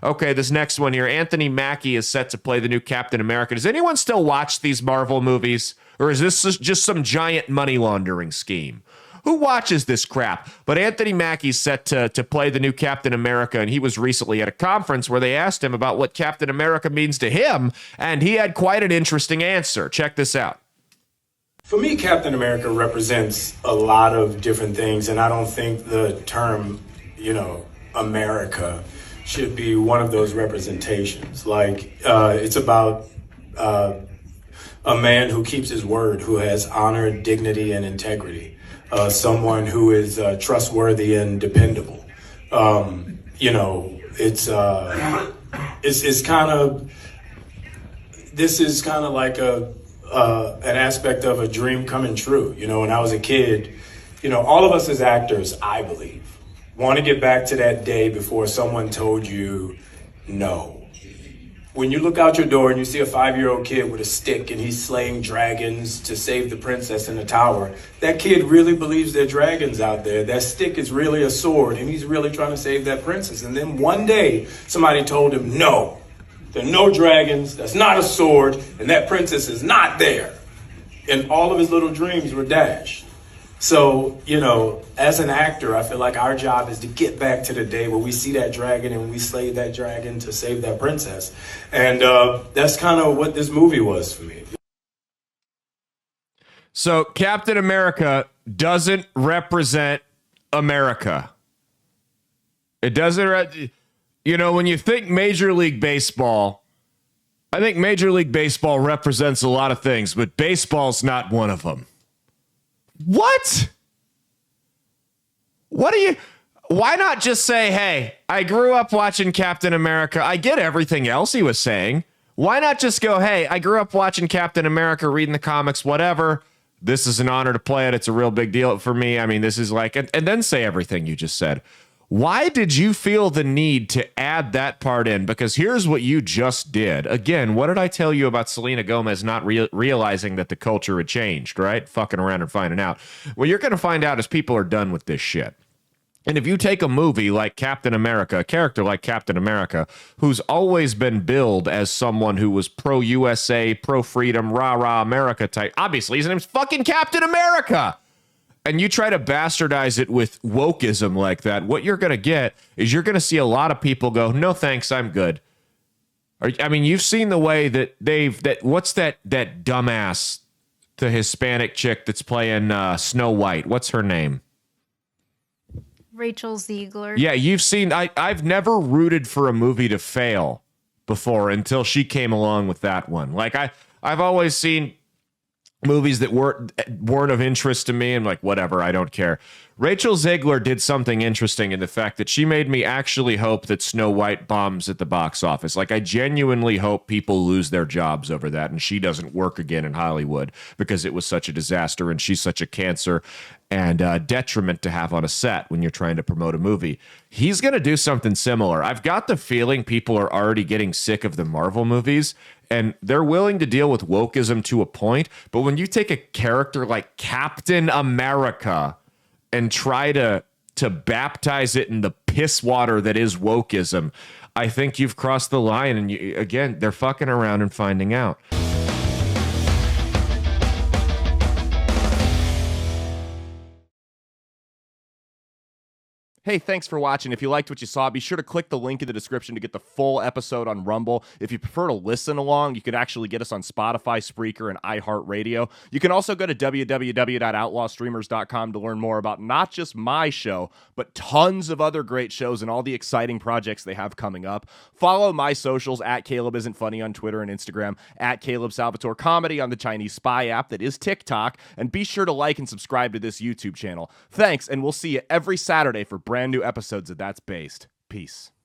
Okay, this next one here. Anthony Mackie is set to play the new Captain America. Does anyone still watch these Marvel movies? Or is this just some giant money laundering scheme? Who watches this crap? But Anthony Mackie's set to play the new Captain America, and he was recently at a conference where they asked him about what Captain America means to him, and he had quite an interesting answer. Check this out. For me, Captain America represents a lot of different things, and I don't think the term, America should be one of those representations. Like, it's about a man who keeps his word, who has honor, dignity, and integrity. Someone who is trustworthy and dependable. It's kind of, this is kind of like an aspect of a dream coming true. When I was a kid, all of us as actors, I believe, want to get back to that day before someone told you no. When you look out your door and you see a 5-year-old kid with a stick and he's slaying dragons to save the princess in the tower, that kid really believes there are dragons out there. That stick is really a sword and he's really trying to save that princess. And then one day somebody told him, no, there are no dragons, that's not a sword, and that princess is not there. And all of his little dreams were dashed. So, as an actor, I feel like our job is to get back to the day where we see that dragon and we slay that dragon to save that princess. And that's kind of what this movie was for me. So Captain America doesn't represent America. It doesn't, when you think Major League Baseball, I think Major League Baseball represents a lot of things, but baseball's not one of them. What? Why not just say, hey, I grew up watching Captain America. I get everything else he was saying. Why not just go, hey, I grew up watching Captain America, reading the comics, whatever. This is an honor to play it. It's a real big deal for me. I mean, this is like, and then say everything you just said. Why did you feel the need to add that part in? Because here's what you just did. Again, what did I tell you about Selena Gomez not realizing that the culture had changed, right? Fucking around and finding out. What you're going to find out is people are done with this shit. And if you take a movie like Captain America, a character like Captain America, who's always been billed as someone who was pro-USA, pro-freedom, rah-rah America type. Obviously, his name's fucking Captain America. And you try to bastardize it with wokeism like that, what you're going to get is you're going to see a lot of people go, no, thanks, I'm good. You've seen the way that what's that dumbass, the Hispanic chick that's playing Snow White? What's her name? Rachel Ziegler. Yeah, you've seen, I've never rooted for a movie to fail before until she came along with that one. Like, I've always seen movies that weren't of interest to me and like, whatever, I don't care. Rachel Ziegler did something interesting in the fact that she made me actually hope that Snow White bombs at the box office. Like, I genuinely hope people lose their jobs over that and she doesn't work again in Hollywood because it was such a disaster and she's such a cancer and detriment to have on a set when you're trying to promote a movie. He's going to do something similar. I've got the feeling people are already getting sick of the Marvel movies and they're willing to deal with wokeism to a point. But when you take a character like Captain America and try to baptize it in the piss water that is wokeism, I think you've crossed the line. And again, they're fucking around and finding out. Hey, thanks for watching. If you liked what you saw, be sure to click the link in the description to get the full episode on Rumble. If you prefer to listen along, you can actually get us on Spotify, Spreaker, and iHeartRadio. You can also go to www.outlawstreamers.com to learn more about not just my show, but tons of other great shows and all the exciting projects they have coming up. Follow my socials at Caleb Isn't Funny on Twitter and Instagram, at Caleb Salvatore Comedy on the Chinese Spy app that is TikTok, and be sure to like and subscribe to this YouTube channel. Thanks, and we'll see you every Saturday for brand new episodes of That's Based. Peace.